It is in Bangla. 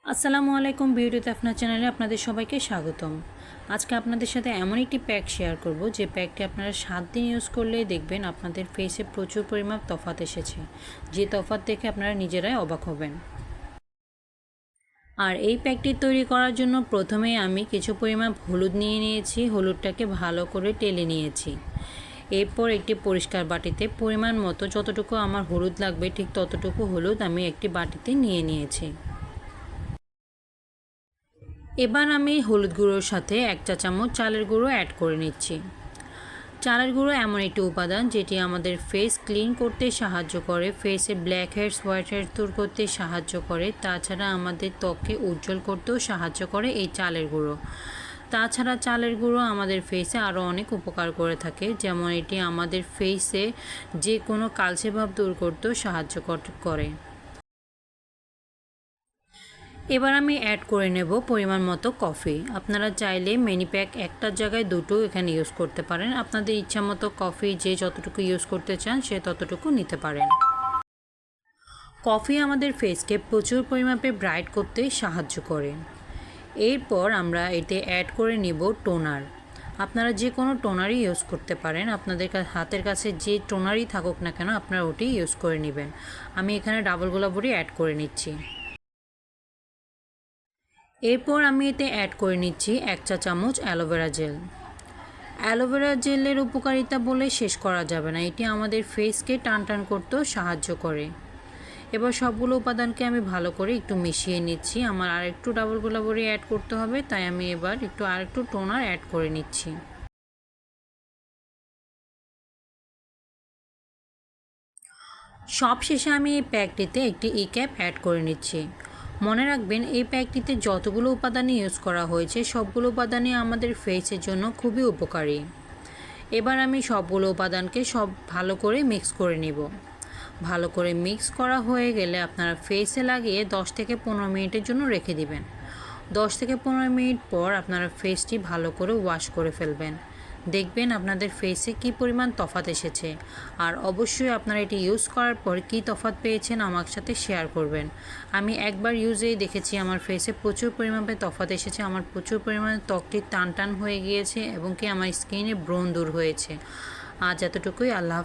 আসসালামু আলাইকুম বিউটি আপনার চ্যানেলে আপনাদের সবাইকে স্বাগতম। আজকে আপনাদের সাথে এমন একটি প্যাক শেয়ার করব যে প্যাকটি আপনারা 7 দিন ইউজ করলেই দেখবেন আপনাদের ফেসে প্রচুর পরিমাণ তফাৎ এসেছে, যে তফাৎ দেখে আপনারা নিজেরাই অবাক হবেন। আর এই প্যাকটি তৈরি করার জন্য প্রথমেই আমি কিছু পরিমাণ হলুদ নিয়ে নিয়েছি, হলুদটাকে ভালো করে টেলে নিয়েছি। এরপর একটি পরিষ্কার বাটিতে পরিমাণ মতো যতটুকু আমার হলুদ লাগবে ঠিক ততটুকু হলুদ আমি একটি বাটিতে নিয়ে নিয়েছি। এবার আমি হলুদ গুঁড়োর সাথে 1 চা চামচ চালের গুঁড়ো অ্যাড করে নিচ্ছি। চালের গুঁড়ো এমন একটি উপাদান যেটি আমাদের ফেস ক্লিন করতে সাহায্য করে, ফেসে ব্ল্যাক হেডস হোয়াইট হেডস দূর করতে সাহায্য করে, তাছাড়া আমাদের ত্বককে উজ্জ্বল করতেও সাহায্য করে এই চালের গুঁড়ো। তাছাড়া চালের গুঁড়ো আমাদের ফেসে আরও অনেক উপকার করে থাকে, যেমন এটি আমাদের ফেসে যে কোনো কালচে ভাব দূর করতেও সাহায্য করে। এবার আমি অ্যাড করে নেব পরিমাণ মতো কফি। আপনারা চাইলে মিনি প্যাক একটার জায়গায় দুটো এখানে ইউজ করতে পারেন। আপনাদের ইচ্ছা মতো কফি যে যতটুকু ইউজ করতে চান সে ততটুকু নিতে পারেন। কফি আমাদের ফেসকে প্রচুর পরিমাণে ব্রাইট করতে সাহায্য করে। এরপর আমরা এতে অ্যাড করে নেব টোনার। আপনারা যে কোনো টোনারই ইউজ করতে পারেন, আপনাদের হাতের কাছে যে টোনারই থাকুক না কেন আপনারা ওটি ইউজ করে নেবেন। আমি এখানে ডাবল গোলাপরি অ্যাড করে নিচ্ছি। এরপর আমি এতে অ্যাড করে নিচ্ছি 1 চা চামচ অ্যালোভেরা জেল। অ্যালোভেরা জেলের উপকারিতা বলে শেষ করা যাবে না, এটি আমাদের ফেসকে টান টান করতেও সাহায্য করে। এবার সবগুলো উপাদানকে আমি ভালো করে একটু মিশিয়ে নিচ্ছি। আমার আরেকটু ডাবল গোলাপরি অ্যাড করতে হবে, তাই আমি এবার আরেকটু টোনার অ্যাড করে নিচ্ছি। সবশেষে আমি এই প্যাকটিতে একটি ক্যাপ অ্যাড করে নিচ্ছি। মনে রাখবেন এই প্যাকটিতে যতগুলো উপাদানই ইউজ করা হয়েছে সবগুলো উপাদানই আমাদের ফেসের জন্য খুবই উপকারী। এবার আমি সবগুলো উপাদানকে ভালো করে মিক্স করে নিব। ভালো করে মিক্স করা হয়ে গেলে আপনারা ফেসে লাগিয়ে 10 থেকে 15 মিনিটের জন্য রেখে দিবেন। 10 থেকে 15 মিনিট পর আপনারা ফেসটি ভালো করে ওয়াশ করে ফেলবেন। দেখবেন আপনাদের ফেসে কী পরিমাণ তফাৎ এসেছে। আর অবশ্যই আপনারা এটি ইউজ করার পর কী তফাৎ পেয়েছেন আমার সাথে শেয়ার করবেন। আমি একবার ইউজেই দেখেছি আমার ফেসে প্রচুর পরিমাণে তফাৎ এসেছে, আমার প্রচুর পরিমাণে ত্বকটি টান টান হয়ে গিয়েছে এবং কি আমার স্কিনে ব্রণ দূর হয়েছে। আজ এতটুকুই। আল্লাহ।